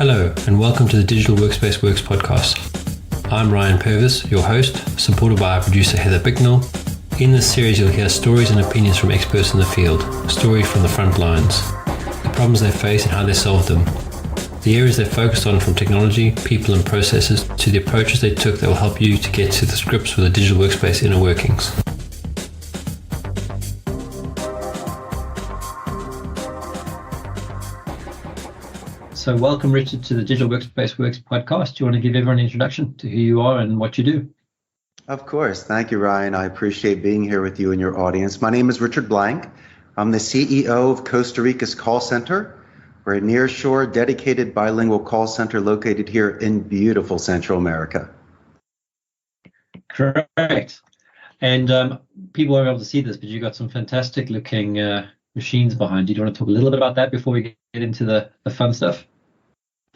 Hello, and welcome to the Digital Workspace Works Podcast. I'm Ryan Purvis, your host, supported by our producer Heather Bicknell. In this series, you'll hear stories and opinions from experts in the field, stories from the front lines, the problems they face and how they solve them, the areas they focused on from technology, people and processes, to the approaches they took that will help you to get to the scripts for the digital workspace inner workings. So welcome, Richard, to the Digital Workspace Works Podcast. Do you want to give everyone an introduction to who you are and what you do? Of course. Thank you, Ryan. I appreciate being here with you and your audience. My name is Richard Blank. I'm the CEO of Costa Rica's call center. We're a nearshore, dedicated bilingual call center located here in beautiful Central America. Correct. And people won't be able to see this, but you've got some fantastic looking machines behind you. Do you want to talk a little bit about that before we get into the fun stuff?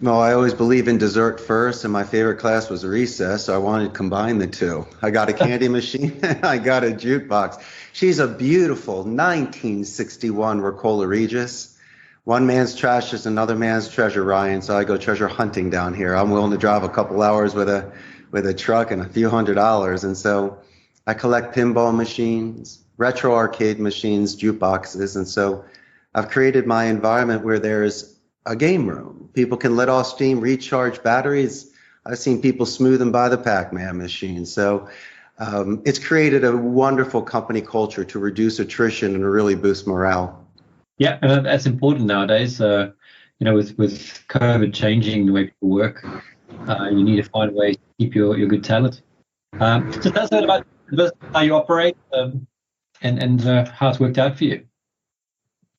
No, I always believe in dessert first, and my favorite class was recess, so I wanted to combine the two. I got a candy machine and I got a jukebox. She's a beautiful 1961 Ricola Regis. One man's trash is another man's treasure, Ryan, so I go treasure hunting down here. I'm willing to drive a couple hours with a truck and a few $100s, and so I collect pinball machines, retro arcade machines, jukeboxes, and so I've created my environment where there's a game room. People can let off steam, recharge batteries. I've seen people smooth them by the Pac-Man machine. So it's created a wonderful company culture to reduce attrition and really boost morale. Yeah, and that's important nowadays. With COVID changing the way people work, you need to find a way to keep your good talent. So tell us a bit about how you operate and how it's worked out for you.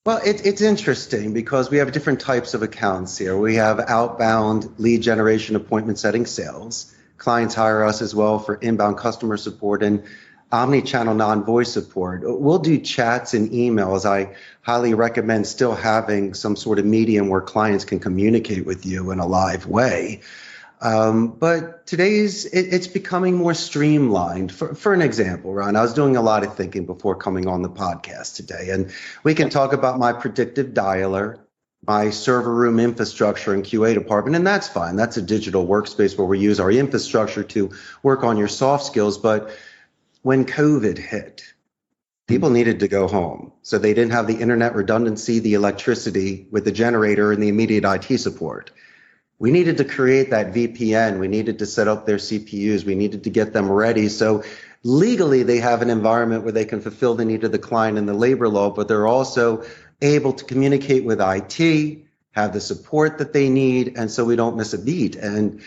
Well, it's interesting because we have different types of accounts here. We have outbound lead generation, appointment setting sales. Clients hire us as well for inbound customer support and omni-channel non-voice support. We'll do chats and emails. I highly recommend still having some sort of medium where clients can communicate with you in a live way. But it's becoming more streamlined. For an example, Ron, I was doing a lot of thinking before coming on the podcast today, and we can talk about my predictive dialer, my server room infrastructure and QA department, and that's fine. That's a digital workspace where we use our infrastructure to work on your soft skills. But when COVID hit, people needed to go home. So they didn't have the internet redundancy, the electricity with the generator and the immediate IT support. We needed to create that VPN. We needed to set up their CPUs. We needed to get them ready. So legally, they have an environment where they can fulfill the need of the client and the labor law, but they're also able to communicate with IT, have the support that they need, and so we don't miss a beat. And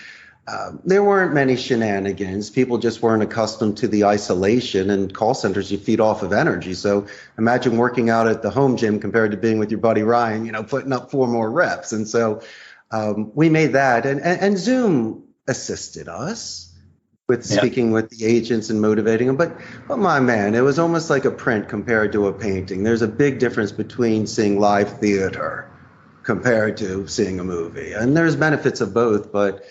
there weren't many shenanigans. People just weren't accustomed to the isolation, and call centers, you feed off of energy. So imagine working out at the home gym compared to being with your buddy Ryan, putting up 4 more reps. And so we made that, and Zoom assisted us with speaking with the agents and motivating them. But my man, it was almost like a print compared to a painting. There's a big difference between seeing live theater compared to seeing a movie. And there's benefits of both, but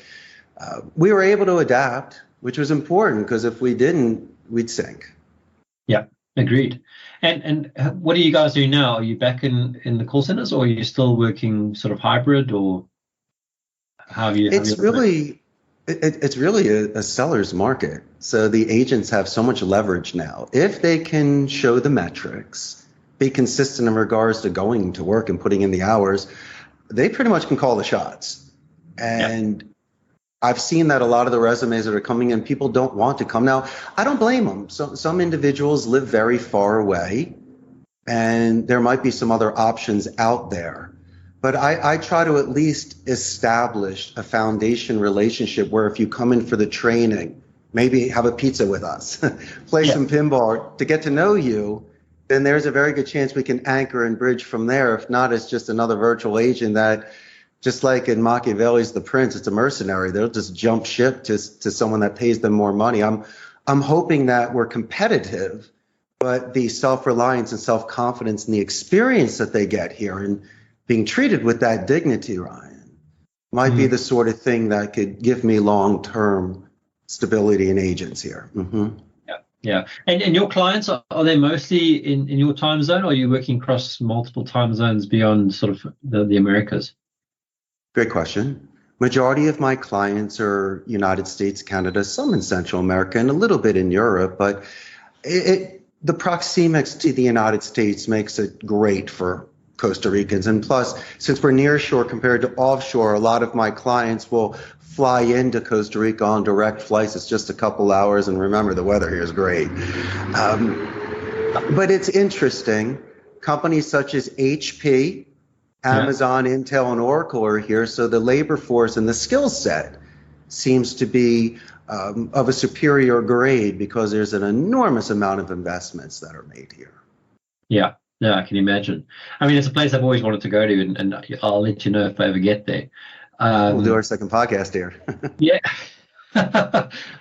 we were able to adapt, which was important, because if we didn't, we'd sink. Yeah, agreed. And what are you guys doing now? Are you back in the call centers, or are you still working sort of hybrid, or how have you? It's really a seller's market. So the agents have so much leverage now. If they can show the metrics, be consistent in regards to going to work and putting in the hours, they pretty much can call the shots. And I've seen that a lot of the resumes that are coming in, people don't want to come. Now, I don't blame them. Some individuals live very far away, and there might be some other options out there. But I try to at least establish a foundation relationship where if you come in for the training, maybe have a pizza with us, play some pinball to get to know you, then there's a very good chance we can anchor and bridge from there. If not, it's just another virtual agent that, just like in Machiavelli's The Prince, it's a mercenary. They'll just jump ship to someone that pays them more money. I'm hoping that we're competitive, but the self-reliance and self-confidence and the experience that they get here and being treated with that dignity, Ryan, might be the sort of thing that could give me long-term stability in agents here. Yeah. And your clients, are they mostly in your time zone, or are you working across multiple time zones beyond sort of the Americas? Great question. Majority of my clients are United States, Canada, some in Central America, and a little bit in Europe. But the proxemics to the United States makes it great for Costa Ricans. And plus, since we're near shore compared to offshore, a lot of my clients will fly into Costa Rica on direct flights. It's just a couple hours. And remember, the weather here is great. But it's interesting. Companies such as HP, Amazon, Intel, and Oracle are here. So the labor force and the skill set seems to be of a superior grade because there's an enormous amount of investments that are made here. Yeah, I can imagine. I mean, it's a place I've always wanted to go to, and I'll let you know if I ever get there. We'll do our second podcast here. Yeah.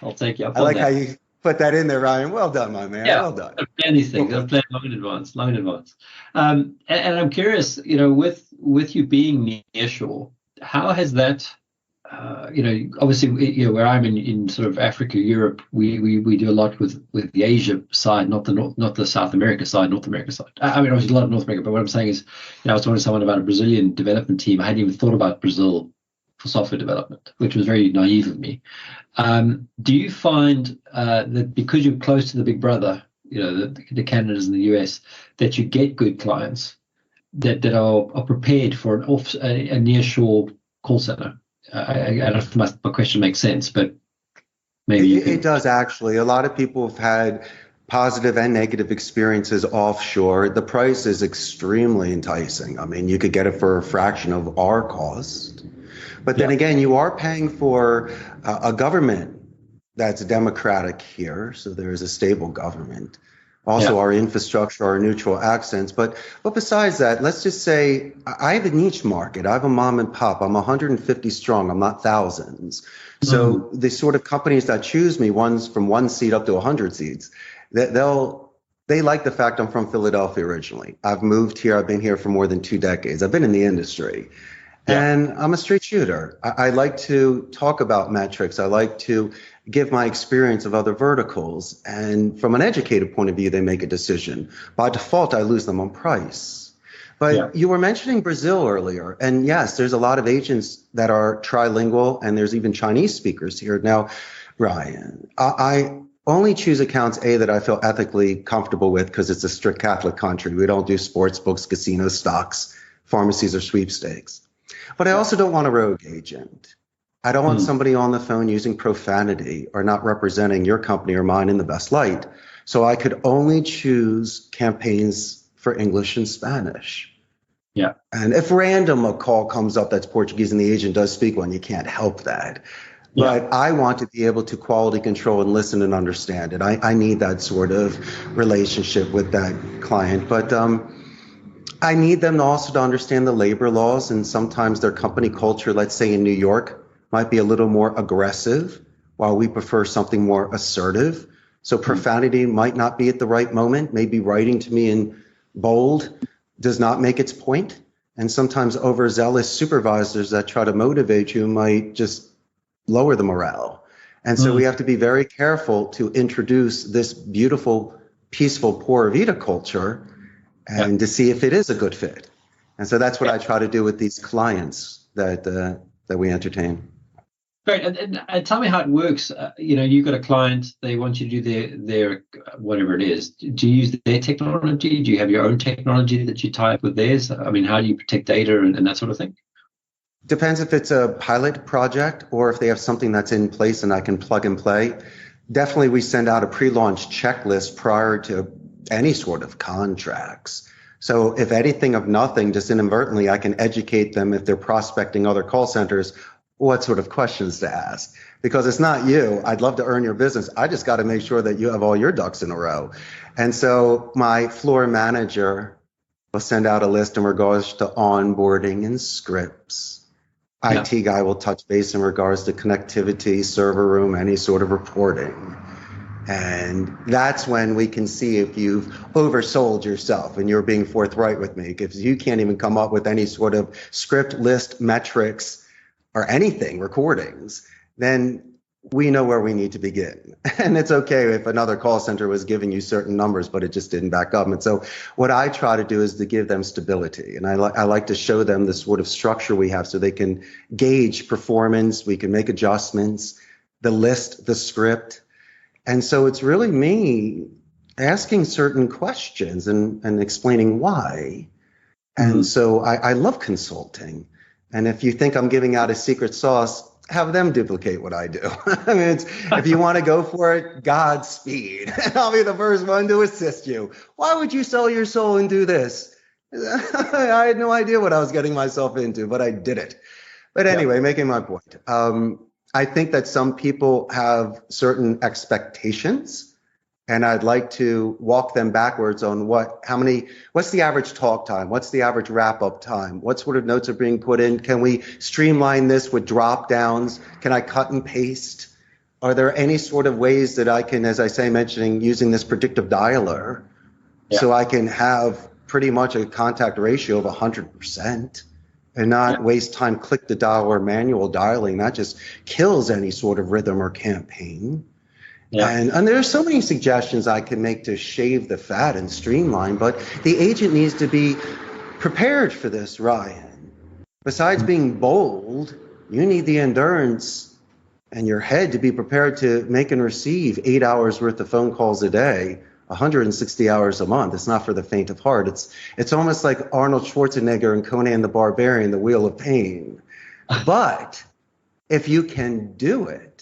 I'll take you up on that. I like how you put that in there, Ryan. Well done, my man. Yeah, Well done. I've planned these things. I've planned long in advance. And I'm curious, with you being near shore, how has that, obviously, where I'm in sort of Africa, Europe, we do a lot with the Asia side, not the South America side, North America side. I mean, obviously a lot of North America, but what I'm saying is, I was talking to someone about a Brazilian development team. I hadn't even thought about Brazil for software development, which was very naive of me. Do you find that because you're close to the big brother, the Canadas and the US, that you get good clients that are prepared for a near-shore call center? I don't know if my question makes sense, but maybe it does actually. A lot of people have had positive and negative experiences offshore. The price is extremely enticing. I mean, you could get it for a fraction of our cost. But then again, you are paying for a government that's democratic here, so there is a stable government. Also, our infrastructure, our neutral accents. But besides that, let's just say I have a niche market. I have a mom and pop. I'm 150 strong. I'm not thousands. So the sort of companies that choose me, ones from 1 seat up to 100 seats, they like the fact I'm from Philadelphia originally. I've moved here. I've been here for more than 2 decades. I've been in the industry. And I'm a straight shooter. I like to talk about metrics. I like to give my experience of other verticals. And from an educated point of view, they make a decision. By default, I lose them on price. But you were mentioning Brazil earlier. And yes, there's a lot of agents that are trilingual, and there's even Chinese speakers here. Now, Ryan, I only choose accounts, that I feel ethically comfortable with because it's a strict Catholic country. We don't do sports books, casinos, stocks, pharmacies, or sweepstakes. But I also don't want a rogue agent. I don't want somebody on the phone using profanity or not representing your company or mine in the best light. So I could only choose campaigns for English and Spanish. Yeah. And if random a call comes up that's Portuguese and the agent does speak one, you can't help that. But I want to be able to quality control and listen and understand it. I need that sort of relationship with that client. But I need them also to understand the labor laws, and sometimes their company culture, let's say in New York, might be a little more aggressive, while we prefer something more assertive. So profanity might not be at the right moment. Maybe writing to me in bold does not make its point. And sometimes overzealous supervisors that try to motivate you might just lower the morale. And so we have to be very careful to introduce this beautiful, peaceful Pura Vida culture and to see if it is a good fit. And so that's what I try to do with these clients that we entertain. Great. And tell me how it works. You've got a client, they want you to do their whatever it is. Do you use their technology? Do you have your own technology that you tie up with theirs? I mean, how do you protect data and that sort of thing? Depends if it's a pilot project or if they have something that's in place and I can plug and play. Definitely we send out a pre-launch checklist prior to any sort of contracts. So if anything of nothing, just inadvertently, I can educate them if they're prospecting other call centers, what sort of questions to ask. Because it's not you. I'd love to earn your business. I just got to make sure that you have all your ducks in a row. And so my floor manager will send out a list in regards to onboarding and scripts. IT guy will touch base in regards to connectivity, server room, any sort of reporting. And that's when we can see if you've oversold yourself and you're being forthright with me. Because you can't even come up with any sort of script, list, metrics, or anything, recordings, then we know where we need to begin. And it's okay if another call center was giving you certain numbers, but it just didn't back up. And so what I try to do is to give them stability. And I like to show them the sort of structure we have so they can gauge performance. We can make adjustments, the list, the script. And so it's really me asking certain questions and explaining why. And so I love consulting. And if you think I'm giving out a secret sauce, have them duplicate what I do. I mean, if you want to go for it, Godspeed. I'll be the first one to assist you. Why would you sell your soul and do this? I had no idea what I was getting myself into, but I did it. But anyway, making my point. I think that some people have certain expectations, and I'd like to walk them backwards on what's the average talk time? What's the average wrap up time? What sort of notes are being put in? Can we streamline this with drop downs? Can I cut and paste? Are there any sort of ways that I can, as I say, mentioning using this predictive dialer, so I can have pretty much a contact ratio of 100% and not waste time click to dial or manual dialing? That just kills any sort of rhythm or campaign. Yeah. And there are so many suggestions I can make to shave the fat and streamline, but the agent needs to be prepared for this, Ryan. Besides being bold, you need the endurance and your head to be prepared to make and receive 8 hours worth of phone calls a day, 160 hours a month. It's not for the faint of heart. It's almost like Arnold Schwarzenegger and Conan the Barbarian, the Wheel of Pain. But if you can do it,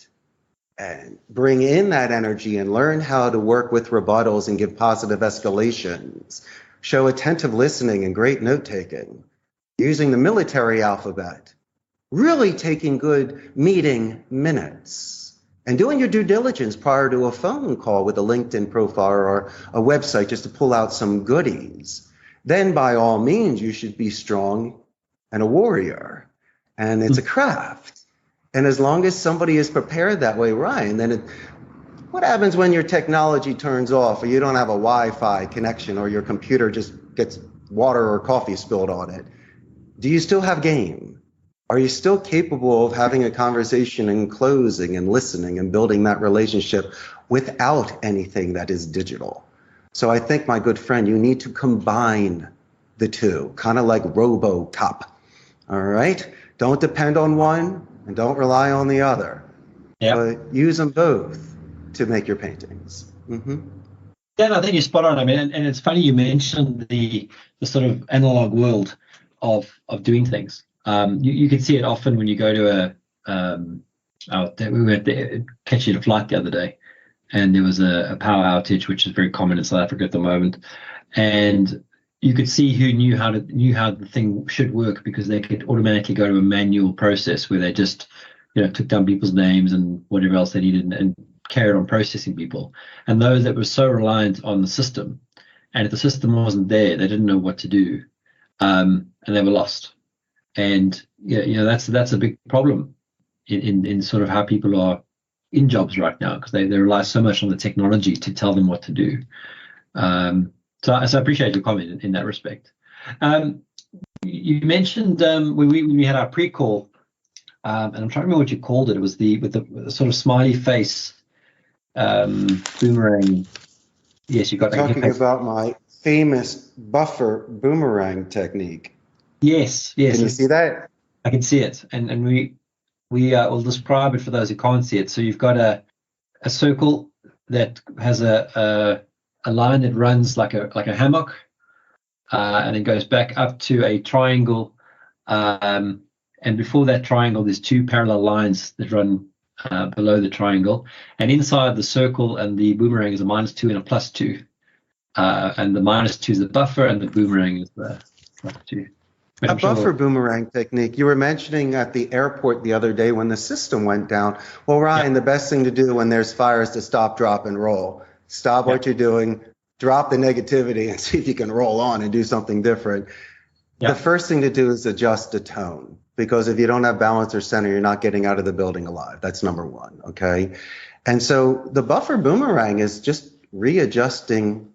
and bring in that energy and learn how to work with rebuttals and give positive escalations, show attentive listening and great note-taking, using the military alphabet, really taking good meeting minutes, and doing your due diligence prior to a phone call with a LinkedIn profile or a website just to pull out some goodies, then by all means, you should be strong and a warrior. And it's a craft. And as long as somebody is prepared that way, Ryan, then what happens when your technology turns off or you don't have a Wi-Fi connection or your computer just gets water or coffee spilled on it? Do you still have game? Are you still capable of having a conversation and closing and listening and building that relationship without anything that is digital? So I think, my good friend, you need to combine the two, kind of like RoboCop. All right? Don't depend on one. And don't rely on the other. But use them both to make your paintings. Mm-hmm. Yeah, no, I think you're spot on. I mean, and it's funny you mentioned the sort of analog world of doing things. You can see it often when you go to we were catching a flight the other day, and there was a power outage, which is very common in South Africa at the moment, and you could see who knew how the thing should work, because they could automatically go to a manual process where they just, took down people's names and whatever else they needed and carried on processing people. And those that were so reliant on the system, and if the system wasn't there, they didn't know what to do, and they were lost. And that's a big problem in sort of how people are in jobs right now, because they rely so much on the technology to tell them what to do. So I appreciate your comment in that respect. You mentioned when we had our pre-call, and I'm trying to remember what you called it. It was with the sort of smiley face boomerang. Yes, you got talking about my famous buffer boomerang technique. Yes. Can you see that? I can see it, and we will describe it for those who can't see it. So you've got a circle that has a line that runs like a hammock, and it goes back up to a triangle, and before that triangle there's two parallel lines that run below the triangle, and inside the circle and the boomerang is a -2 and a +2, and the -2 is the buffer and the boomerang is the +2. A buffer boomerang technique. You were mentioning at the airport the other day when the system went down. Well, Ryan, the best thing to do when there's fire is to stop, drop, and roll. Stop what you're doing, drop the negativity, and see if you can roll on and do something different. The first thing to do is adjust the tone, because if you don't have balance or center, you're not getting out of the building alive. That's number one, okay? And so the buffer boomerang is just readjusting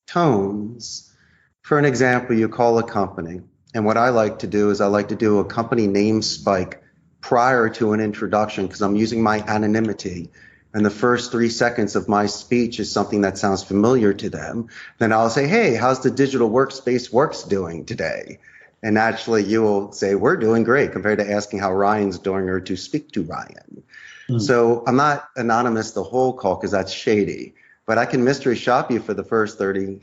tones. For an example, you call a company, and what I like to do is I like to do a company name spike prior to an introduction because I'm using my anonymity, and the first 3 seconds of my speech is something that sounds familiar to them, then I'll say, hey, how's the Digital Workspace Works doing today? And naturally, you will say, we're doing great, compared to asking how Ryan's doing or to speak to Ryan. So I'm not anonymous the whole call because that's shady, but I can mystery shop you for the first 3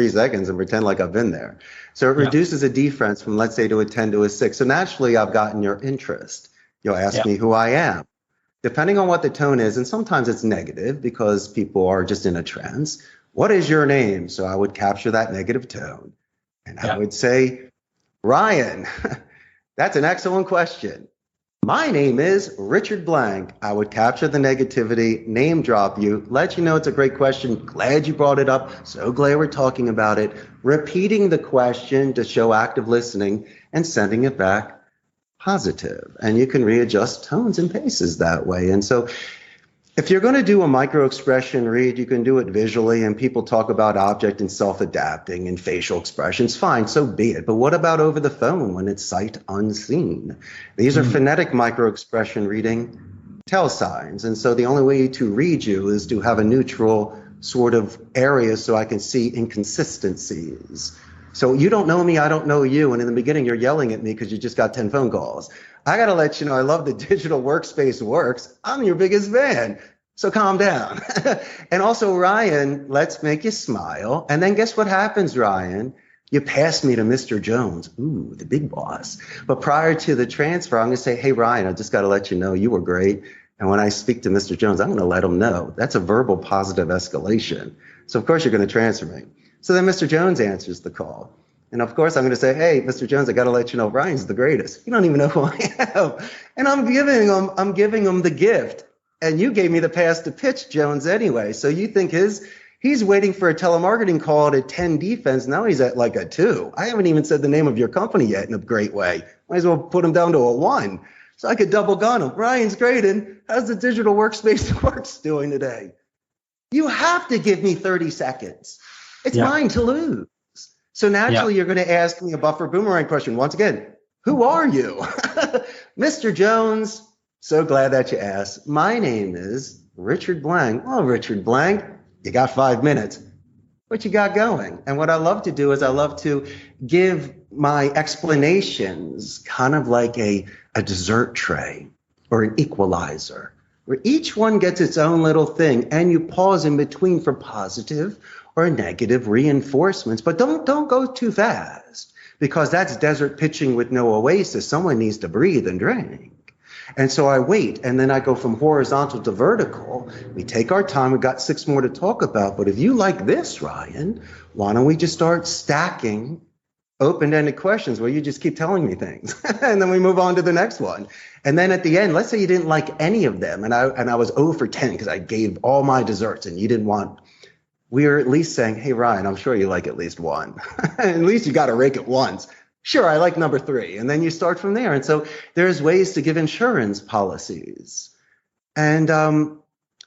seconds and pretend like I've been there. So it reduces a defense from, let's say, to a 10 to a 6. So naturally, I've gotten your interest. You'll ask me who I am. Depending on what the tone is, and sometimes it's negative because people are just in a trance. What is your name? So I would capture that negative tone. And I would say, Ryan, that's an excellent question. My name is Richard Blank. I would capture the negativity, name drop you, let you know it's a great question. Glad you brought it up. So glad we're talking about it. Repeating the question to show active listening and sending it back positive. And you can readjust tones and paces that way. And so if you're going to do a micro expression read, you can do it visually, and people talk about object and self-adapting and facial expressions. Fine, so be it. But what about over the phone when it's sight unseen? These are phonetic micro expression reading tell signs. And so the only way to read you is to have a neutral sort of area so I can see inconsistencies. So you don't know me, I don't know you. And in the beginning, you're yelling at me because you just got 10 phone calls. I got to let you know, I love the Digital Workspace Works. I'm your biggest fan. So calm down. And also, Ryan, let's make you smile. And then guess what happens, Ryan? You pass me to Mr. Jones. Ooh, the big boss. But prior to the transfer, I'm going to say, hey, Ryan, I just got to let you know you were great. And when I speak to Mr. Jones, I'm going to let him know. That's a verbal positive escalation. So, of course, you're going to transfer me. So then Mr. Jones answers the call. And of course, I'm going to say, hey, Mr. Jones, I got to let you know Ryan's the greatest. You don't even know who I am. And I'm giving him the gift. And you gave me the pass to pitch Jones anyway. So you think he's waiting for a telemarketing call at a 10 defense. Now he's at like a 2. I haven't even said the name of your company yet in a great way. Might as well put him down to a 1. So I could double gun him. Ryan's great. And how's the Digital Workspace Works doing today? You have to give me 30 seconds. It's mine to lose. So naturally, you're going to ask me a buffer boomerang question. Once again, who are you? Mr. Jones, so glad that you asked. My name is Richard Blank. Well, Richard Blank, you got 5 minutes. What you got going? And what I love to do is I love to give my explanations kind of like a dessert tray or an equalizer, where each one gets its own little thing, and you pause in between for positive or negative reinforcements. But don't go too fast, because that's desert pitching with no oasis. Someone needs to breathe and drink. And so I wait, and then I go from horizontal to vertical. We take our time. We've got 6 more to talk about. But if you like this, Ryan, why don't we just start stacking open-ended questions where you just keep telling me things, and then we move on to the next one. And then at the end, let's say you didn't like any of them, and I was 0 for 10 because I gave all my desserts and you didn't want. We are at least saying, hey, Ryan, I'm sure you like at least one. At least you got to rake it once. Sure, I like number 3. And then you start from there. And so there's ways to give insurance policies. And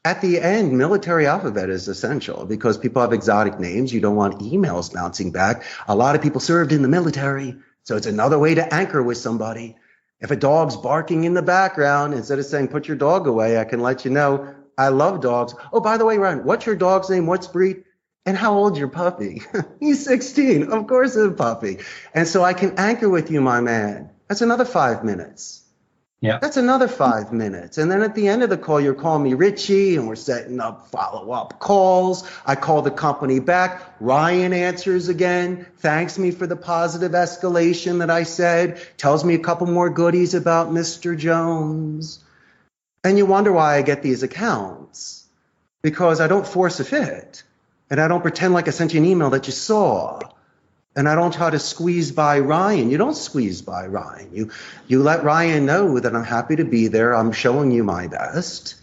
at the end, military alphabet is essential because people have exotic names. You don't want emails bouncing back. A lot of people served in the military. So it's another way to anchor with somebody. If a dog's barking in the background, instead of saying, put your dog away, I can let you know, I love dogs. Oh, by the way, Ryan, what's your dog's name? What's breed? And how old's your puppy? He's 16. Of course it's a puppy. And so I can anchor with you, my man. That's another 5 minutes. Yeah. That's another 5 minutes. And then at the end of the call, you're calling me Richie, and we're setting up follow-up calls. I call the company back. Ryan answers again, thanks me for the positive escalation that I said, tells me a couple more goodies about Mr. Jones. And you wonder why I get these accounts. Because I don't force a fit. And I don't pretend like I sent you an email that you saw. And I don't try to squeeze by Ryan. You don't squeeze by Ryan. You let Ryan know that I'm happy to be there. I'm showing you my best.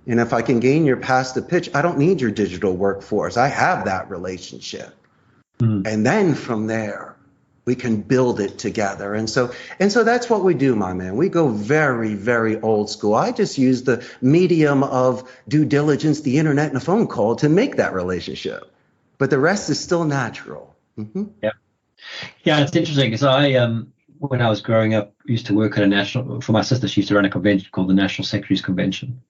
And if I can gain your past the pitch, I don't need your digital workforce. I have that relationship. And then from there, we can build it together. And so that's what we do, my man. We go very, very old school. I just use the medium of due diligence, the internet, and a phone call to make that relationship. But the rest is still natural. Mm-hmm. Yeah, it's interesting because I when I was growing up, used to work at for my sister, she used to run a convention called the National Secretaries Convention.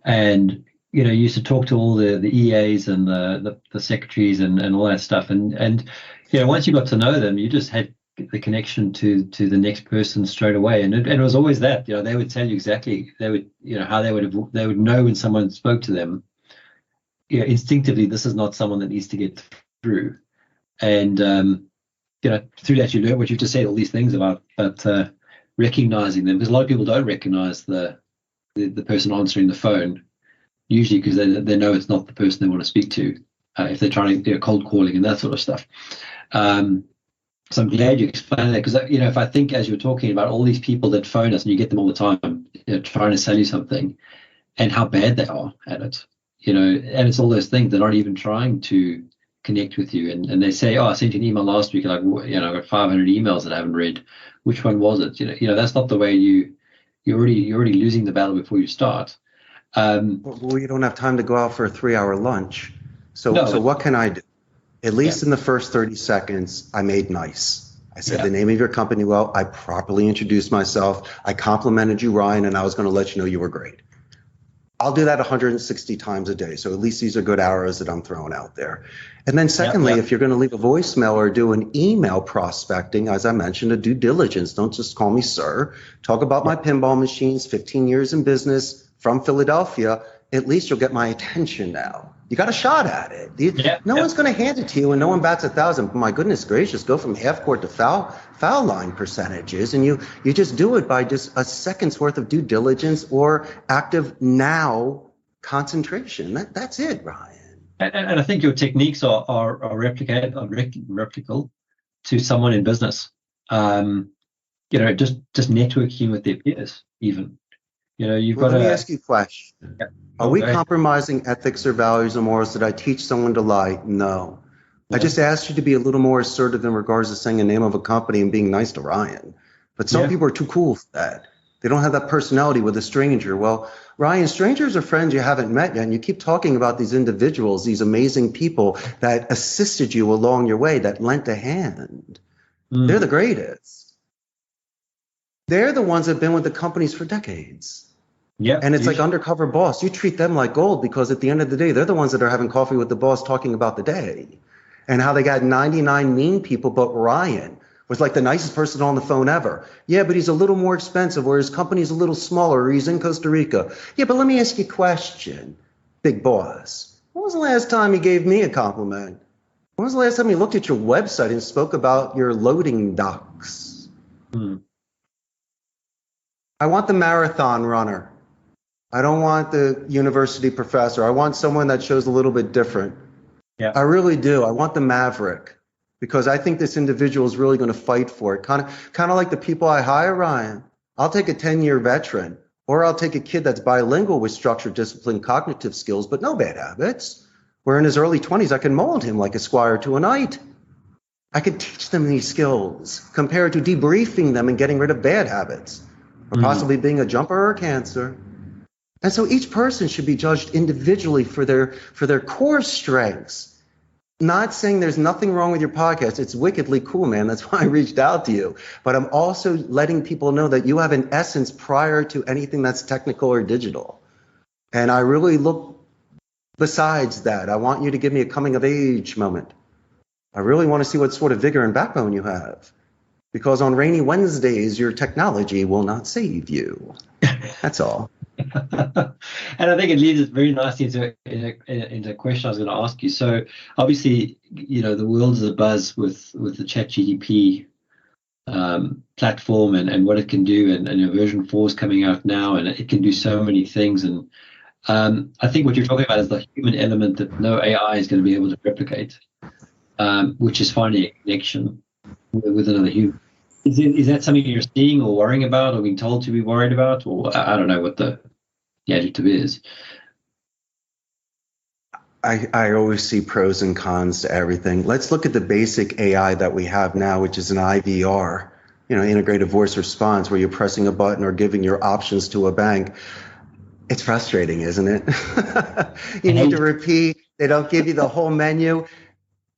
And, used to talk to all the EAs and the secretaries and all that stuff. And once you got to know them, you just had the connection to the next person straight away. And it was always that, they would tell you exactly, how they would know when someone spoke to them, instinctively, this is not someone that needs to get through. And, through that, you learn what you've just said, all these things about recognizing them, because a lot of people don't recognize the person answering the phone, usually because they know it's not the person they want to speak to, if they're trying to cold calling and that sort of stuff. So I'm glad you explained that, because if I think, as you're talking about all these people that phone us, and you get them all the time, trying to sell you something, and how bad they are at it, and it's all those things, they're not even trying to connect with you, and they say, I sent you an email last week, like, I've got 500 emails that I haven't read. Which one was it? That's not the way you're already losing the battle before you start. Well, you don't have time to go out for a 3-hour lunch. So what can I do? At least in the first 30 seconds, I made nice. I said the name of your company well. I properly introduced myself. I complimented you, Ryan, and I was going to let you know you were great. I'll do that 160 times a day. So at least these are good arrows that I'm throwing out there. And then secondly, if you're going to leave a voicemail or do an email prospecting, as I mentioned, a due diligence, don't just call me sir. Talk about my pinball machines, 15 years in business from Philadelphia. At least you'll get my attention now. You got a shot at it. No one's going to hand it to you, and no one bats 1,000. But my goodness gracious, go from half court to foul line percentages, and you just do it by just a second's worth of due diligence or active now concentration. That's it, Ryan. And I think your techniques are replicable to someone in business. Just networking with their peers, even. You've got to. Let me ask you a question. Are we compromising ethics or values or morals? Did I teach someone to lie? No. I just asked you to be a little more assertive in regards to saying the name of a company and being nice to Ryan. But some people are too cool for that. They don't have that personality with a stranger. Well, Ryan, strangers are friends you haven't met yet, and you keep talking about these individuals, these amazing people that assisted you along your way, that lent a hand. They're the greatest. They're the ones that have been with the companies for decades. Yeah, and it's like undercover boss. You treat them like gold, because at the end of the day, they're the ones that are having coffee with the boss talking about the day and how they got 99 mean people, but Ryan was like the nicest person on the phone ever. Yeah, but he's a little more expensive, or his company's a little smaller, or he's in Costa Rica. Yeah, but let me ask you a question, big boss. When was the last time you gave me a compliment? When was the last time you looked at your website and spoke about your loading docks? I want the marathon runner. I don't want the university professor. I want someone that shows a little bit different. Yeah, I really do. I want the maverick, because I think this individual is really going to fight for it. Kind of like the people I hire, Ryan. I'll take a 10-year veteran, or I'll take a kid that's bilingual with structured, discipline, cognitive skills, but no bad habits. Where in his early 20s, I can mold him like a squire to a knight. I can teach them these skills compared to debriefing them and getting rid of bad habits, or possibly being a jumper or a cancer. And so each person should be judged individually for their core strengths. Not saying there's nothing wrong with your podcast. It's wickedly cool, man. That's why I reached out to you. But I'm also letting people know that you have an essence prior to anything that's technical or digital. And I really look besides that. I want you to give me a coming of age moment. I really want to see what sort of vigor and backbone you have. Because on rainy Wednesdays, your technology will not save you. That's all. And I think it leads us very nicely into a question I was going to ask you. So obviously, the world is abuzz with the ChatGPT platform and what it can do, and version 4 is coming out now, and it can do so many things. And I think what you're talking about is the human element that no AI is going to be able to replicate, which is finding a connection with another human. Is that something you're seeing or worrying about, or being told to be worried about, or I don't know what the adjective is? I always see pros and cons to everything. Let's look at the basic AI that we have now, which is an IVR, integrated voice response, where you're pressing a button or giving your options to a bank. It's frustrating, isn't it? You need to repeat. They don't give you the whole menu.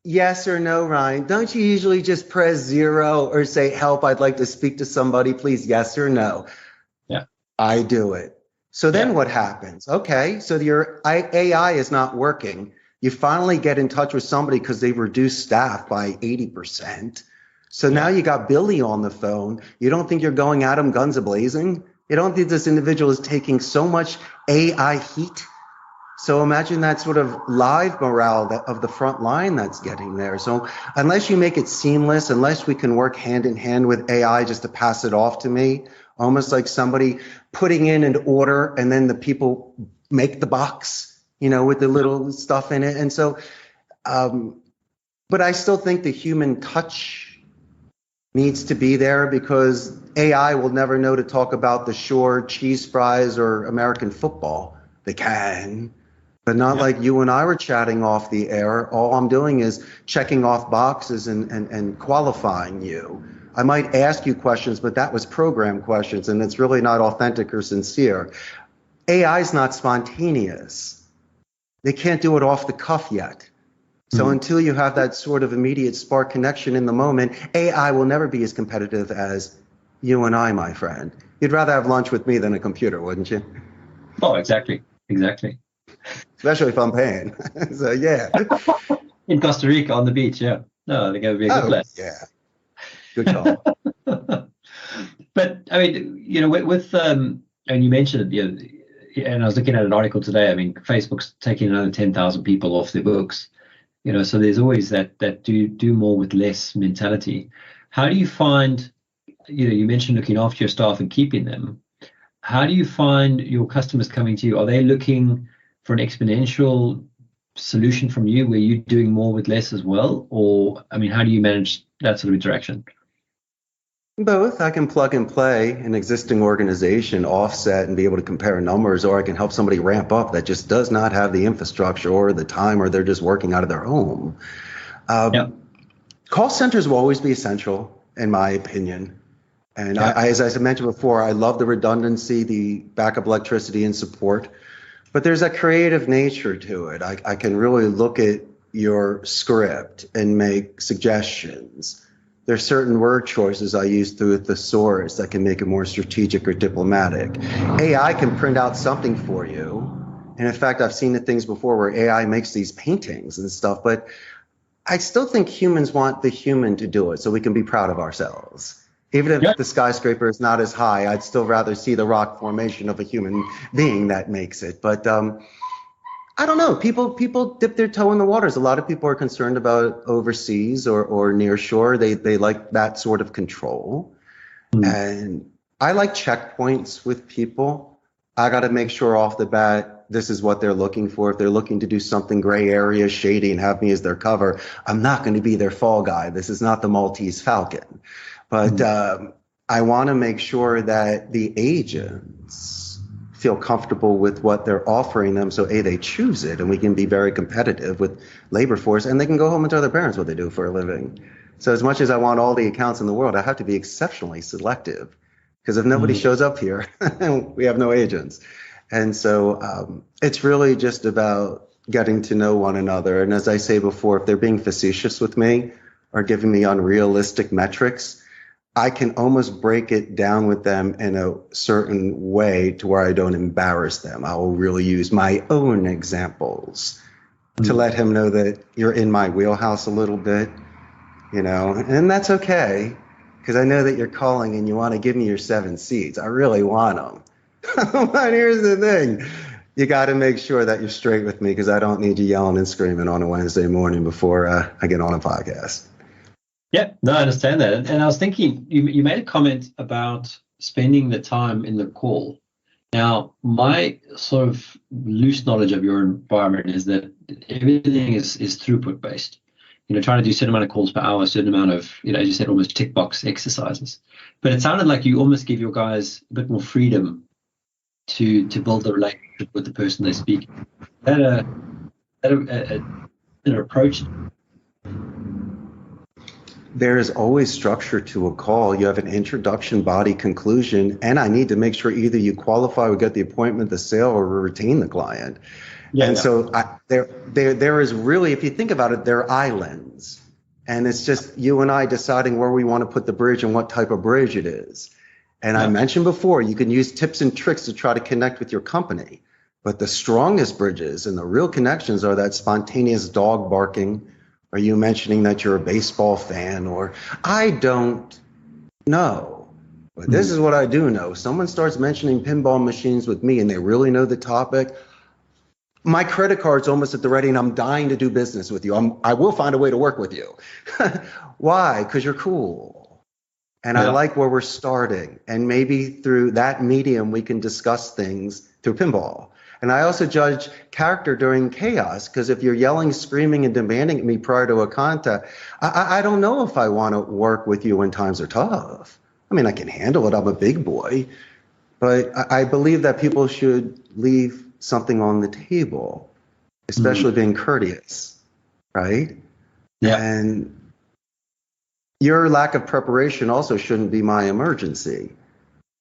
Yes or no, Ryan? Don't you usually just press 0 or say, help, I'd like to speak to somebody, please, yes or no? Yeah. I do it. So then Yeah. what happens? Okay, so your AI is not working. You finally get in touch with somebody because they've reduced staff by 80%. So now you got Billy on the phone. You don't think you're going at him guns a-blazing? You don't think this individual is taking so much AI heat? So imagine that sort of live morale of the front line that's getting there. So unless you make it seamless, unless we can work hand in hand with AI just to pass it off to me, almost like somebody putting in an order and then the people make the box, with the little stuff in it. And so, but I still think the human touch needs to be there because AI will never know to talk about the shore cheese fries or American football. They can. But not like you and I were chatting off the air. All I'm doing is checking off boxes and qualifying you. I might ask you questions, but that was program questions, and it's really not authentic or sincere. AI is not spontaneous. They can't do it off the cuff yet. So until you have that sort of immediate spark connection in the moment, AI will never be as competitive as you and I, my friend. You'd rather have lunch with me than a computer, wouldn't you? Oh, exactly. Especially if I'm paying. So, yeah. In Costa Rica on the beach, yeah. No, I think that would be a good place. Yeah. Good call. But, I mean, with and you mentioned it, and I was looking at an article today, I mean, Facebook's taking another 10,000 people off their books, so there's always that do more with less mentality. How do you find, you mentioned looking after your staff and keeping them. How do you find your customers coming to you? Are they looking for an exponential solution from you where you're doing more with less as well? Or, I mean, how do you manage that sort of interaction? Both. I can plug and play an existing organization, offset, and be able to compare numbers, or I can help somebody ramp up that just does not have the infrastructure or the time, or they're just working out of their home. Call centers will always be essential, in my opinion. And as I mentioned before, I love the redundancy, the backup electricity and support. But there's a creative nature to it. I can really look at your script and make suggestions. There's certain word choices I use through a thesaurus that can make it more strategic or diplomatic. AI can print out something for you. And in fact, I've seen the things before where AI makes these paintings and stuff. But I still think humans want the human to do it so we can be proud of ourselves. Even if the skyscraper is not as high, I'd still rather see the rock formation of a human being that makes it. But I don't know. People dip their toe in the waters. A lot of people are concerned about overseas or near shore. They like that sort of control. And I like checkpoints with people. I got to make sure off the bat this is what they're looking for. If they're looking to do something gray area, shady, and have me as their cover, I'm not going to be their fall guy. This is not the Maltese Falcon. But I want to make sure that the agents feel comfortable with what they're offering them. So they choose it, and we can be very competitive with labor force, and they can go home and tell their parents what they do for a living. So as much as I want all the accounts in the world, I have to be exceptionally selective, because if nobody shows up here, we have no agents. And so it's really just about getting to know one another. And as I say before, if they're being facetious with me or giving me unrealistic metrics, I can almost break it down with them in a certain way to where I don't embarrass them. I will really use my own examples to let him know that you're in my wheelhouse a little bit, and that's okay, because I know that you're calling and you want to give me your 7 seats. I really want them. But here's the thing. You got to make sure that you're straight with me, because I don't need you yelling and screaming on a Wednesday morning before I get on a podcast. Yeah, no, I understand that. And I was thinking, you made a comment about spending the time in the call. Now, my sort of loose knowledge of your environment is that everything is throughput based. Trying to do a certain amount of calls per hour, a certain amount of, as you said, almost tick box exercises. But it sounded like you almost give your guys a bit more freedom to build the relationship with the person they speak. Is that an approach? There is always structure to a call. You have an introduction, body, conclusion, and I need to make sure either you qualify or get the appointment, the sale, or retain the client. So there is really, if you think about it, there are islands, and it's just you and I deciding where we want to put the bridge and what type of bridge it is. And I mentioned before, you can use tips and tricks to try to connect with your company, but the strongest bridges and the real connections are that spontaneous dog barking. Are you mentioning that you're a baseball fan? Or I don't know, but this is what I do know. Someone starts mentioning pinball machines with me and they really know the topic. My credit card's almost at the ready and I'm dying to do business with you. I will find a way to work with you. Why? Because you're cool. And I like where we're starting. And maybe through that medium, we can discuss things through pinball. And I also judge character during chaos, because if you're yelling, screaming, and demanding at me prior to a contact, I don't know if I want to work with you when times are tough. I mean, I can handle it. I'm a big boy. But I believe that people should leave something on the table, especially being courteous, right? Yeah. And your lack of preparation also shouldn't be my emergency.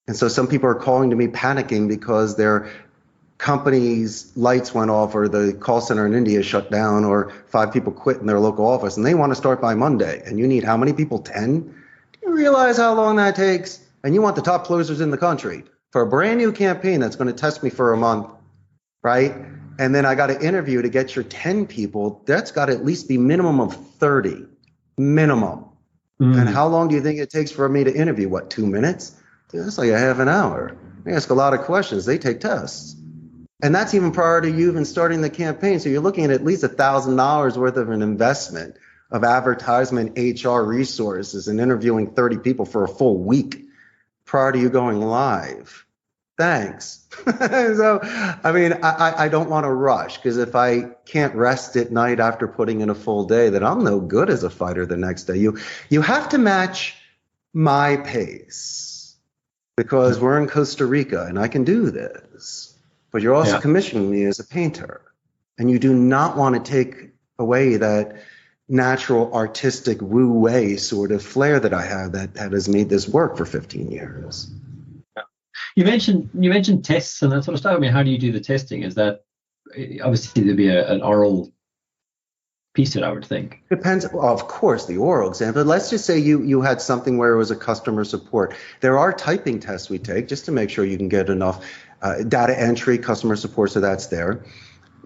And so some people are calling to me panicking because their company's lights went off or the call center in India shut down or 5 people quit in their local office and they want to start by Monday. And you need how many people? 10? Do you realize how long that takes? And you want the top closers in the country for a brand new campaign that's going to test me for a month, right? And then I got to interview to get your 10 people. That's got to at least be minimum of 30, minimum. And how long do you think it takes for me to interview? What, 2 minutes? Dude, that's like a half an hour. They ask a lot of questions. They take tests. And that's even prior to you even starting the campaign. So you're looking at least $1,000 worth of an investment of advertisement, HR resources, and interviewing 30 people for a full week prior to you going live. Thanks. So, I mean, I don't want to rush, because if I can't rest at night after putting in a full day, then I'm no good as a fighter the next day. You have to match my pace, because we're in Costa Rica and I can do this. But you're also commissioning me as a painter, and you do not want to take away that natural artistic wu wei sort of flair that I have that has made this work for 15 years. You mentioned tests and that sort of stuff. I mean, how do you do the testing? Is that obviously there'd be an oral piece to it, I would think. Depends, of course, the oral exam. But let's just say you had something where it was a customer support. There are typing tests we take just to make sure you can get enough data entry, customer support, so that's there.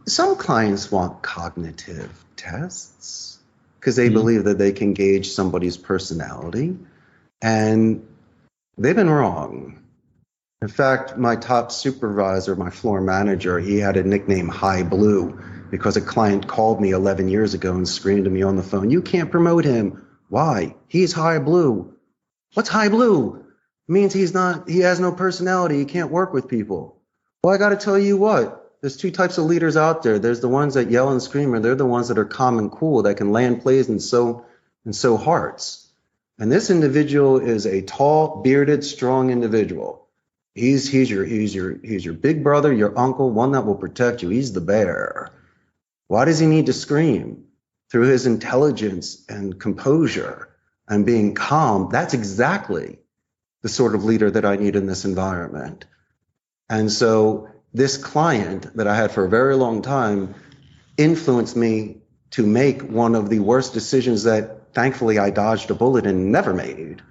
Some clients want cognitive tests because they believe that they can gauge somebody's personality, and they've been wrong. In fact, my top supervisor, my floor manager, he had a nickname High Blue because a client called me 11 years ago and screamed at me on the phone, "You can't promote him." Why? He's High Blue. What's High Blue? It means he has no personality. He can't work with people. Well, I got to tell you what, there's 2 types of leaders out there. There's the ones that yell and scream, and they're the ones that are calm and cool, that can land plays and sow hearts. And this individual is a tall, bearded, strong individual. He's your big brother, your uncle, one that will protect you. He's the bear. Why does he need to scream? Through his intelligence and composure and being calm, that's exactly the sort of leader that I need in this environment. And so this client that I had for a very long time influenced me to make one of the worst decisions that thankfully I dodged a bullet and never made.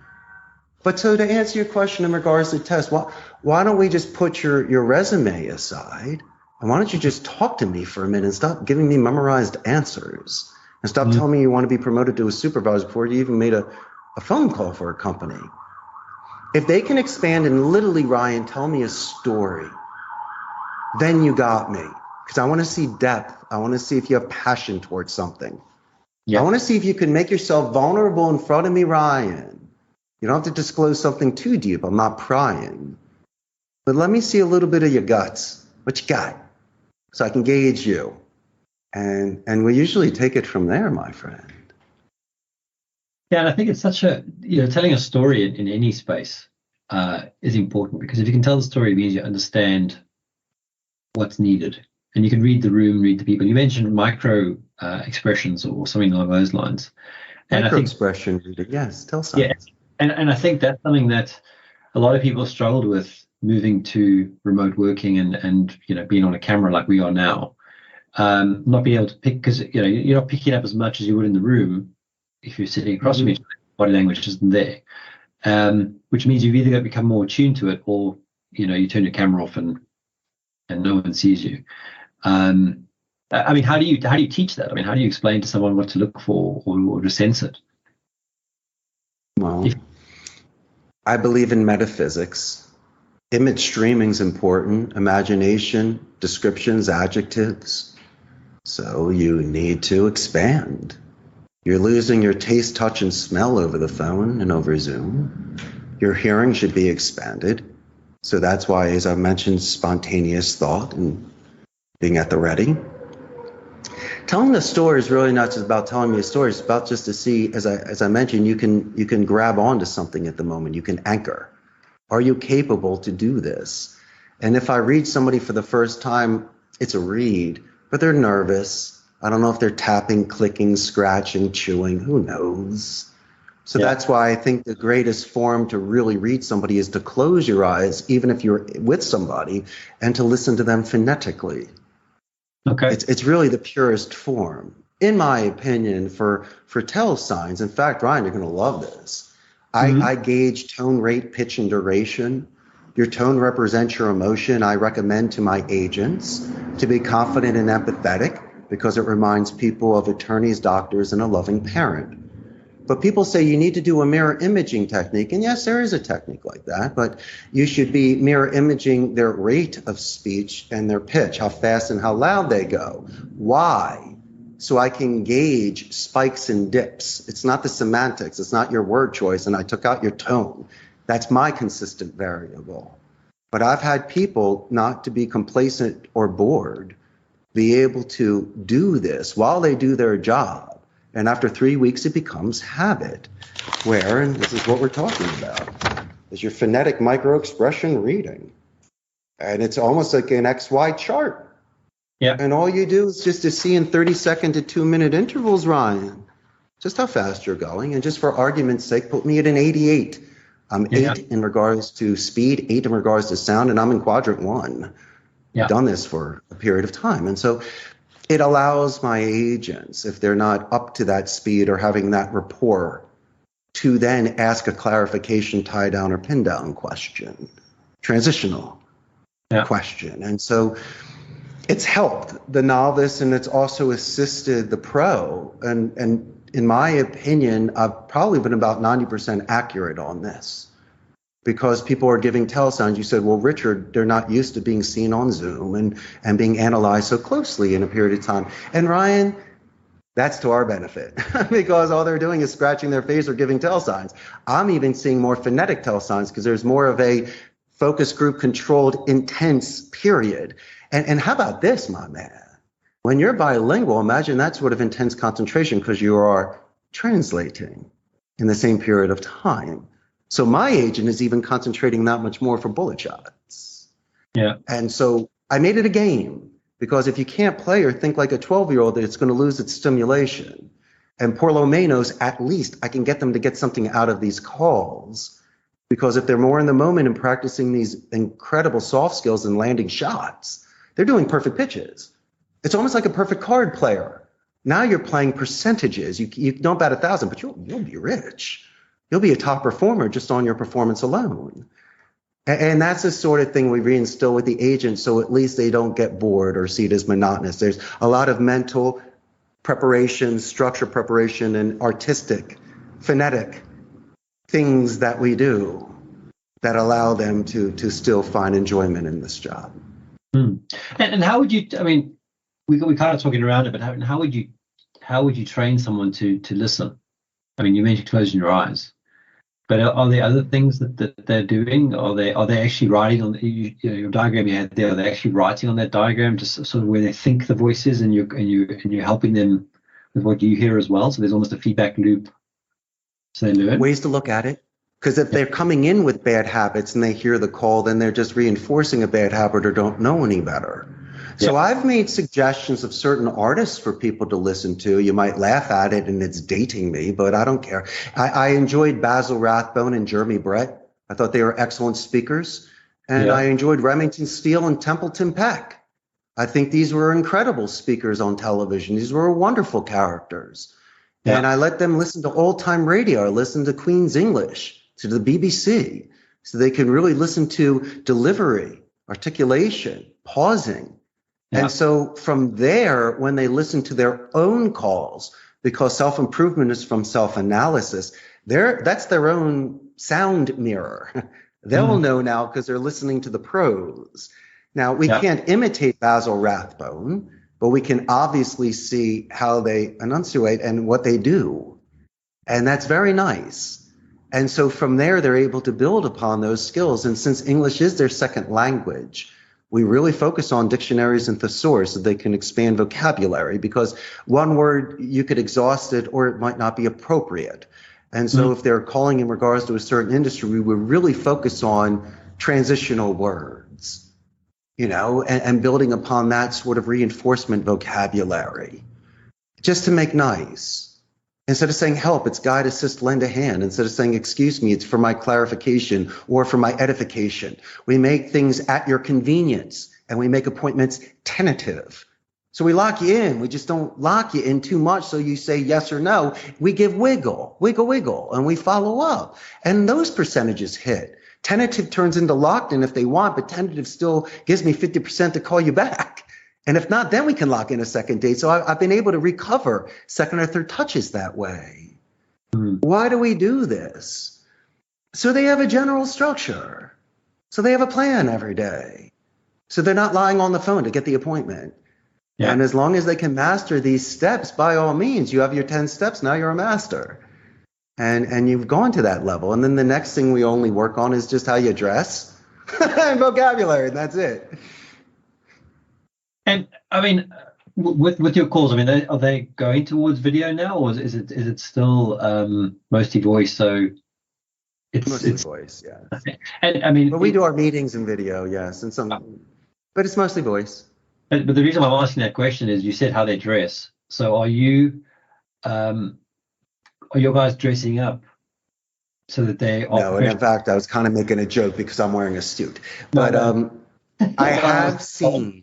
But so to answer your question in regards to tests, why don't we just put your resume aside, and why don't you just talk to me for a minute and stop giving me memorized answers, and stop telling me you want to be promoted to a supervisor before you even made a phone call for a company. If they can expand and literally, Ryan, tell me a story, then you got me. Because I want to see depth. I want to see if you have passion towards something. I want to see if you can make yourself vulnerable in front of me, Ryan. You don't have to disclose something too deep. I'm not prying. But let me see a little bit of your guts. What you got? So I can gauge you. And we usually take it from there, my friend. Yeah, and I think it's such a, telling a story in any space is important, because if you can tell the story, it means you understand what's needed. And you can read the room, read the people. You mentioned micro expressions or something along those lines. And Micro expression reading, yes, tell signs. Yeah, and I think that's something that a lot of people struggled with moving to remote working and being on a camera like we are now. Not being able to pick, because you're not picking up as much as you would in the room if you're sitting across from each other. Body language isn't there, which means you've either got to become more attuned to it, or you turn your camera off and no one sees you. I mean, how do you teach that? I mean, how do you explain to someone what to look for or to sense it? Well, I believe in metaphysics. Image streaming is important. Imagination, descriptions, adjectives. So you need to expand. You're losing your taste, touch, and smell over the phone and over Zoom. Your hearing should be expanded. So that's why, as I mentioned, spontaneous thought and being at the ready. Telling a story is really not just about telling me a story. It's about just to see, as I mentioned, you can grab onto something at the moment. You can anchor. Are you capable to do this? And if I read somebody for the first time, it's a read, but they're nervous. I don't know if they're tapping, clicking, scratching, chewing. Who knows? So that's why I think the greatest form to really read somebody is to close your eyes, even if you're with somebody, and to listen to them phonetically. Okay. It's really the purest form, in my opinion, for tell signs. In fact, Ryan, you're going to love this. I gauge tone, rate, pitch, and duration. Your tone represents your emotion. I recommend to my agents to be confident and empathetic because it reminds people of attorneys, doctors, and a loving parent. But people say you need to do a mirror imaging technique. And yes, there is a technique like that, but you should be mirror imaging their rate of speech and their pitch, how fast and how loud they go. Why? So I can gauge spikes and dips. It's not the semantics. It's not your word choice. And I took out your tone. That's my consistent variable. But I've had people, not to be complacent or bored, be able to do this while they do their job. And after 3 weeks, it becomes habit, where, and this is what we're talking about, is your phonetic micro-expression reading. And it's almost like an XY chart. Yeah. And all you do is just to see in 30-second to 2-minute intervals, Ryan, just how fast you're going. And just for argument's sake, put me at an 88. I'm 8 in regards to speed, 8 in regards to sound, and I'm in quadrant 1. Yeah. I've done this for a period of time. And so it allows my agents, if they're not up to that speed or having that rapport, to then ask a clarification, tie down, or pin down question, transitional question. And so it's helped the novice, and it's also assisted the pro. And in my opinion, I've probably been about 90% accurate on this. Because people are giving tell signs. You said, well, Richard, they're not used to being seen on Zoom and being analyzed so closely in a period of time. And Ryan, that's to our benefit because all they're doing is scratching their face or giving tell signs. I'm even seeing more phonetic tell signs because there's more of a focus group controlled, intense period. And how about this, my man? When you're bilingual, imagine that sort of intense concentration because you are translating in the same period of time. So my agent is even concentrating that much more for bullet shots. Yeah. And so I made it a game because if you can't play or think like a 12-year-old, it's going to lose its stimulation. And poor lo menos, at least I can get them to get something out of these calls because if they're more in the moment and practicing these incredible soft skills and landing shots, they're doing perfect pitches. It's almost like a perfect card player. Now you're playing percentages. You don't bat 1,000, but you'll be rich. You'll be a top performer just on your performance alone. And that's the sort of thing we reinstill with the agents so at least they don't get bored or see it as monotonous. There's a lot of mental preparation, structure preparation, and artistic, phonetic things that we do that allow them to still find enjoyment in this job. And how would you, I mean, we kind of talking around it, but how would you train someone to listen? I mean, you mentioned closing your eyes. But are there other things that they're doing? Are they actually writing on your diagram you had there? Are they actually writing on that diagram to sort of where they think the voice is, and you're helping them with what you hear as well? So there's almost a feedback loop. So they learn. Ways to look at it, because if they're coming in with bad habits and they hear the call, then they're just reinforcing a bad habit or don't know any better. So I've made suggestions of certain artists for people to listen to. You might laugh at it and it's dating me, but I don't care. I enjoyed Basil Rathbone and Jeremy Brett. I thought they were excellent speakers. And I enjoyed Remington Steele and Templeton Peck. I think these were incredible speakers on television. These were wonderful characters. Yeah. And I let them listen to old-time radio. I listened to Queen's English, to the BBC, so they can really listen to delivery, articulation, pausing. Yeah. And so from there, when they listen to their own calls, because self-improvement is from self-analysis, that's their own sound mirror. They'll know now because they're listening to the pros. Now, we can't imitate Basil Rathbone, but we can obviously see how they enunciate and what they do. And that's very nice. And so from there, they're able to build upon those skills. And since English is their second language, we really focus on dictionaries and thesaurus so they can expand vocabulary, because one word, you could exhaust it or it might not be appropriate. And so if they're calling in regards to a certain industry, we would really focus on transitional words, and building upon that sort of reinforcement vocabulary, just to make nice. Instead of saying help, it's guide, assist, lend a hand. Instead of saying excuse me, it's for my clarification or for my edification. We make things at your convenience, and we make appointments tentative. So we lock you in. We just don't lock you in too much so you say yes or no. We give wiggle, and we follow up. And those percentages hit. Tentative turns into locked in if they want, but tentative still gives me 50% to call you back. And if not, then we can lock in a second date. So I've been able to recover second or third touches that way. Why do we do this? So they have a general structure. So they have a plan every day. So they're not lying on the phone to get the appointment. Yeah. And as long as they can master these steps, by all means, you have your 10 steps, now you're a master. And you've gone to that level. And then the next thing we only work on is just how you dress and vocabulary, and that's it. And I mean, with your calls, I mean, are they going towards video now, or is it still mostly voice? So it's mostly voice, yeah. And I mean, but we do our meetings in video, yes, and but it's mostly voice. But the reason why I'm asking that question is you said how they dress. So are you guys dressing up so that they are? No, and in fact, I was kind of making a joke because I'm wearing a suit. But I have seen.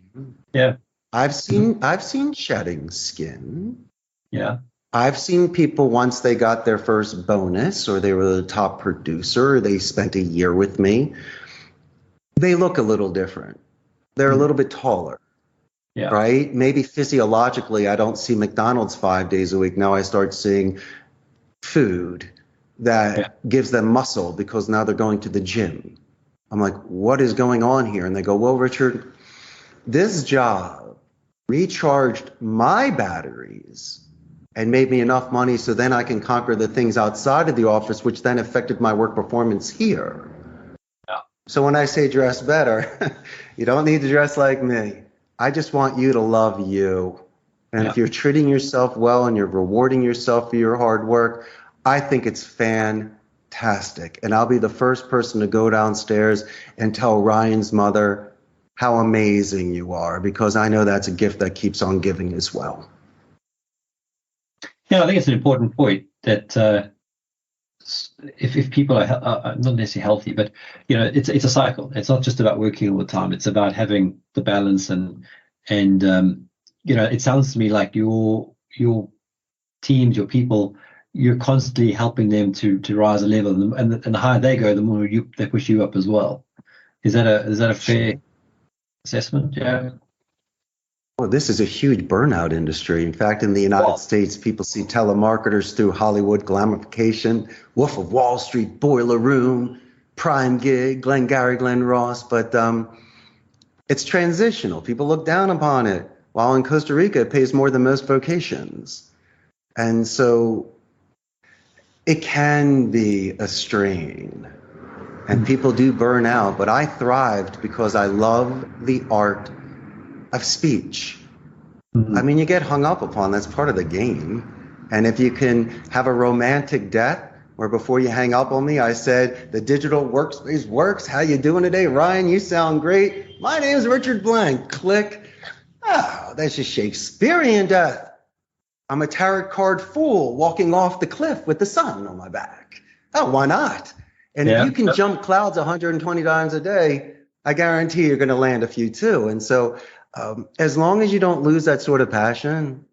Yeah. I've seen shedding skin. Yeah. I've seen people once they got their first bonus or they were the top producer, or they spent a year with me. They look a little different. They're a little bit taller. Yeah. Right? Maybe physiologically, I don't see McDonald's 5 days a week. Now I start seeing food that gives them muscle because now they're going to the gym. I'm like, what is going on here? And they go, well, Richard, this job recharged my batteries and made me enough money so then I can conquer the things outside of the office, which then affected my work performance here. Yeah. So when I say dress better, you don't need to dress like me. I just want you to love you. And if you're treating yourself well and you're rewarding yourself for your hard work, I think it's fantastic. And I'll be the first person to go downstairs and tell Ryan's mother how amazing you are, because I know that's a gift that keeps on giving as well. Yeah, I think it's an important point that if people are not necessarily healthy, but it's a cycle. It's not just about working all the time. It's about having the balance and it sounds to me like your teams, your people, you're constantly helping them to rise a level, and the higher they go, the more they push you up as well. Is that a fair assessment? Yeah. Well, this is a huge burnout industry. In fact, in the United States, people see telemarketers through Hollywood glamification, Wolf of Wall Street, Boiler Room, Prime Gig, Glengarry Glen Ross, but it's transitional. People look down upon it, while in Costa Rica, it pays more than most vocations. And so it can be a strain, and people do burn out, but I thrived because I love the art of speech. I mean, you get hung up upon, that's part of the game. And if you can have a romantic death, where before you hang up on me, I said, the Digital Workspace Works, how you doing today? Ryan, you sound great. My name is Richard Blank. Click. Oh, that's just Shakespearean death. I'm a tarot card fool walking off the cliff with the sun on my back. Oh, why not? And if you can jump clouds 120 times a day, I guarantee you're going to land a few too. And so as long as you don't lose that sort of passion,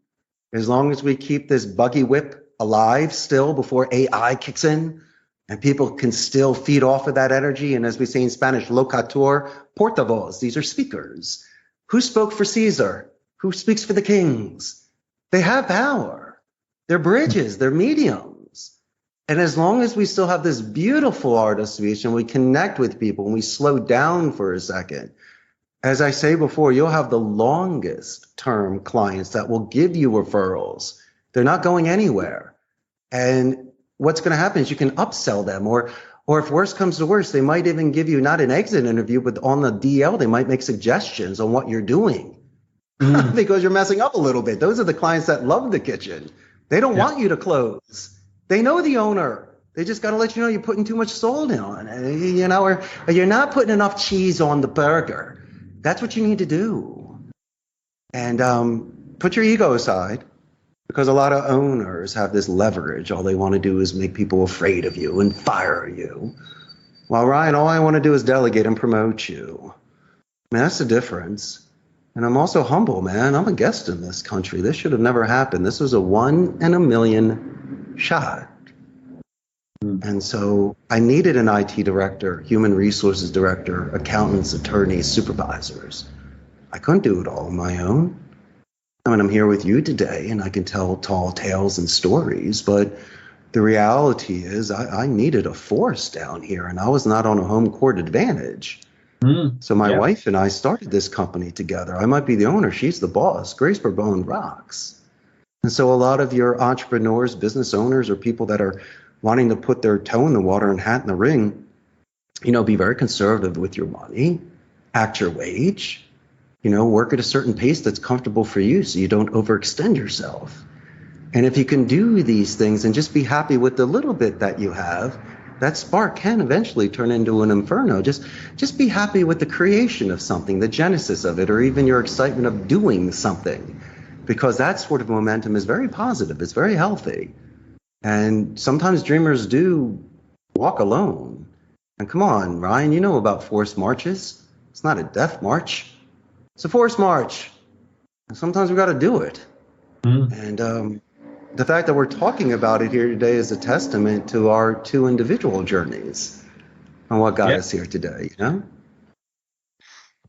as long as we keep this buggy whip alive still before AI kicks in, and people can still feed off of that energy. And as we say in Spanish, locator, portavoz, these are speakers. Who spoke for Caesar? Who speaks for the kings? They have power. They're bridges, they're mediums. And as long as we still have this beautiful art of speech and we connect with people and we slow down for a second, as I say before, you'll have the longest term clients that will give you referrals. They're not going anywhere. And what's going to happen is you can upsell them, or if worse comes to worse, they might even give you not an exit interview, but on the DL, they might make suggestions on what you're doing because you're messing up a little bit. Those are the clients that love the kitchen. They don't want you to close. They know the owner. They just got to let you know you're putting too much salt on, or you're not putting enough cheese on the burger. That's what you need to do. And put your ego aside, because a lot of owners have this leverage. All they want to do is make people afraid of you and fire you. While Ryan, all I want to do is delegate and promote you. I mean, that's the difference. And I'm also humble, man. I'm a guest in this country. This should have never happened. This was a 1 in a million shot. And so I needed an IT director, human resources director, accountants, attorneys, supervisors. I couldn't do it all on my own. I mean, I'm here with you today and I can tell tall tales and stories, but the reality is I needed a force down here and I was not on a home court advantage. So my wife and I started this company together. I might be the owner. She's the boss. Grace Bourbon rocks. And so a lot of your entrepreneurs, business owners, or people that are wanting to put their toe in the water and hat in the ring, be very conservative with your money, act your wage, work at a certain pace that's comfortable for you so you don't overextend yourself. And if you can do these things and just be happy with the little bit that you have, that spark can eventually turn into an inferno. Just be happy with the creation of something, the genesis of it, or even your excitement of doing something, because that sort of momentum is very positive. It's very healthy. And sometimes dreamers do walk alone. And come on, Ryan, you know about forced marches. It's not a death march. It's a forced march. And sometimes we got to do it. And the fact that we're talking about it here today is a testament to our two individual journeys and what got us here today,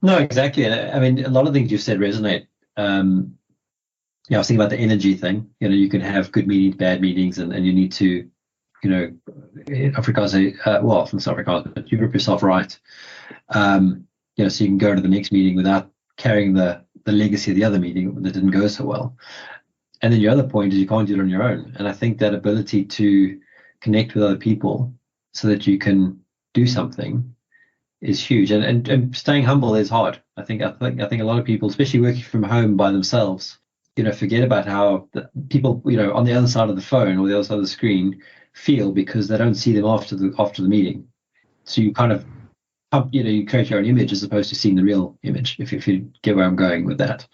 No, exactly. I mean, a lot of things you said resonate. I was thinking about the energy thing. You can have good meetings, bad meetings, and you need to, Afrikaans say, from South Africa, but you rip yourself right. So you can go to the next meeting without carrying the legacy of the other meeting that didn't go so well. And then your other point is you can't do it on your own. And I think that ability to connect with other people so that you can do something is huge. And staying humble is hard. I think a lot of people, especially working from home by themselves, forget about how the people, on the other side of the phone or the other side of the screen feel because they don't see them after the meeting. So you kind of, you create your own image as opposed to seeing the real image, if you get where I'm going with that.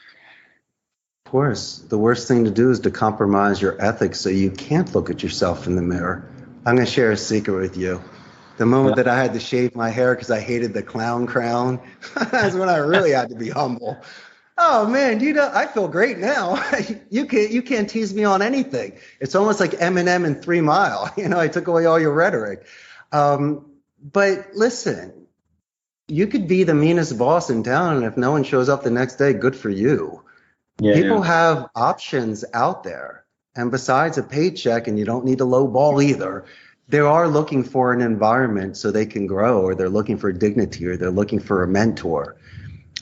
Of course, the worst thing to do is to compromise your ethics so you can't look at yourself in the mirror. I'm going to share a secret with you. The moment that I had to shave my hair because I hated the clown crown, that's when I really had to be humble. Oh man, I feel great now. You can't tease me on anything. It's almost like Eminem in 3 Mile. I took away all your rhetoric. But listen, you could be the meanest boss in town, and if no one shows up the next day, good for you. People have options out there. And besides a paycheck, and you don't need a low ball either, they are looking for an environment so they can grow, or they're looking for dignity, or they're looking for a mentor.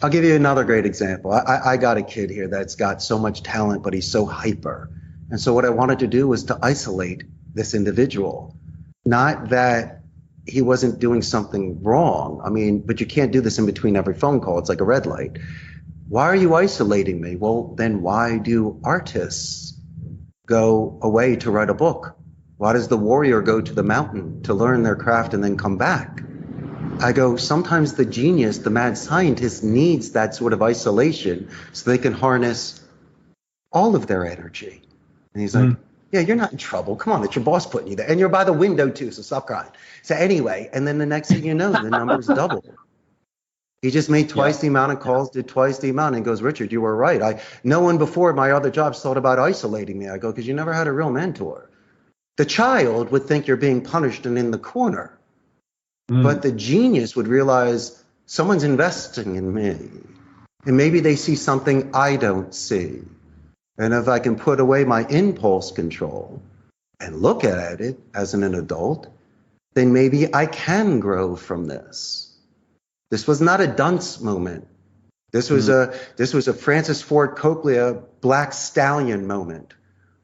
I'll give you another great example. I got a kid here that's got so much talent, but he's so hyper. And so what I wanted to do was to isolate this individual. Not that he wasn't doing something wrong. I mean, but you can't do this in between every phone call. It's like a red light. Why are you isolating me? Well, then why do artists go away to write a book? Why does the warrior go to the mountain to learn their craft and then come back? I go, sometimes the genius, the mad scientist needs that sort of isolation so they can harness all of their energy. And he's like, yeah, you're not in trouble. Come on, it's your boss putting you there. And you're by the window too, so stop crying. So anyway, and then the next thing you know, the numbers double. He just made twice the amount of calls, did twice the amount, and goes, Richard, you were right. No one before my other jobs thought about isolating me. I go, because you never had a real mentor. The child would think you're being punished and in the corner. But the genius would realize someone's investing in me. And maybe they see something I don't see. And if I can put away my impulse control and look at it as an adult, then maybe I can grow from this. This was not a dunce moment. This was a Francis Ford Coppola Black Stallion moment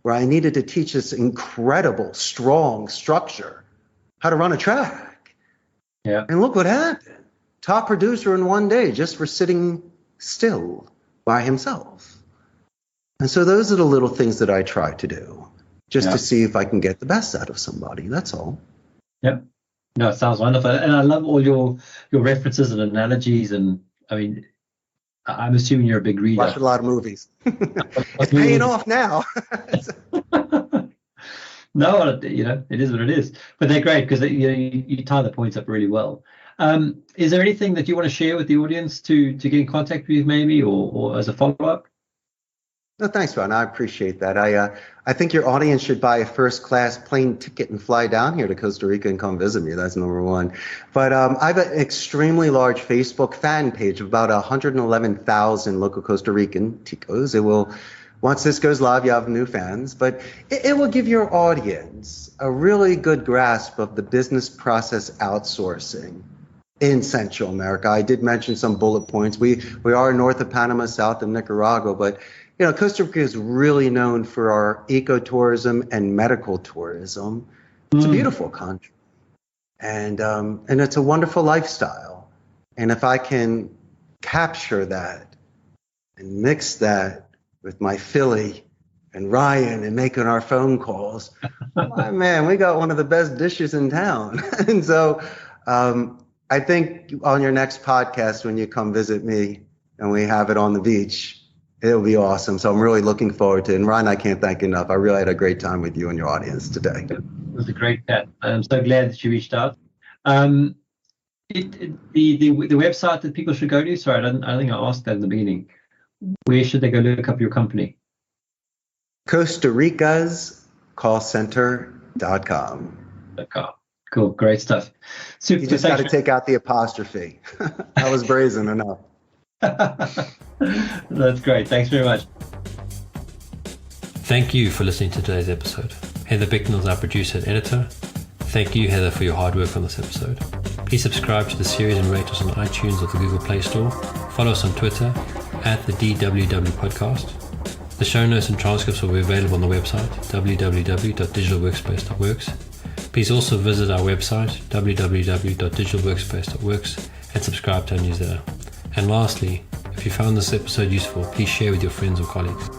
where I needed to teach this incredible, strong structure, how to run a track. Yeah. And look what happened. Top producer in one day just for sitting still by himself. And so those are the little things that I try to do just to see if I can get the best out of somebody. That's all. Yep. No, it sounds wonderful. And I love all your references and analogies. And I mean, I'm assuming you're a big reader. Watch a lot of movies. It's paying off now. No, it is what it is. But they're great because you tie the points up really well. Is there anything that you want to share with the audience to get in contact with you maybe or as a follow-up? No, thanks, Ron. I appreciate that. I think your audience should buy a first-class plane ticket and fly down here to Costa Rica and come visit me. That's number one. But I have an extremely large Facebook fan page of about 111,000 local Costa Rican ticos. It will, once this goes live, you have new fans. But it will give your audience a really good grasp of the business process outsourcing in Central America. I did mention some bullet points. We are north of Panama, south of Nicaragua, but Costa Rica is really known for our ecotourism and medical tourism. It's a beautiful country, and it's a wonderful lifestyle. And if I can capture that and mix that with my Philly and Ryan and making our phone calls, man, we got one of the best dishes in town. And so I think on your next podcast, when you come visit me and we have it on the beach, it'll be awesome. So I'm really looking forward to it. And Ryan, I can't thank you enough. I really had a great time with you and your audience today. It was a great chat. I'm so glad that you reached out. The website that people should go to, sorry, I don't think I asked that in the beginning. Where should they go look up your company? Costa Rica's callcenter.com. Cool, great stuff. Super. You just got to take out the apostrophe. That was brazen enough. That's great. Thanks very much. Thank you for listening to today's episode. Heather Bicknell is our producer and editor. Thank you, Heather, for your hard work on this episode. Please subscribe to the series and rate us on iTunes or the Google Play Store. Follow us on Twitter at the DWW Podcast. The show notes and transcripts will be available on the website www.digitalworkspace.works. Please also visit our website www.digitalworkspace.works and subscribe to our newsletter. And lastly, if you found this episode useful, please share with your friends or colleagues.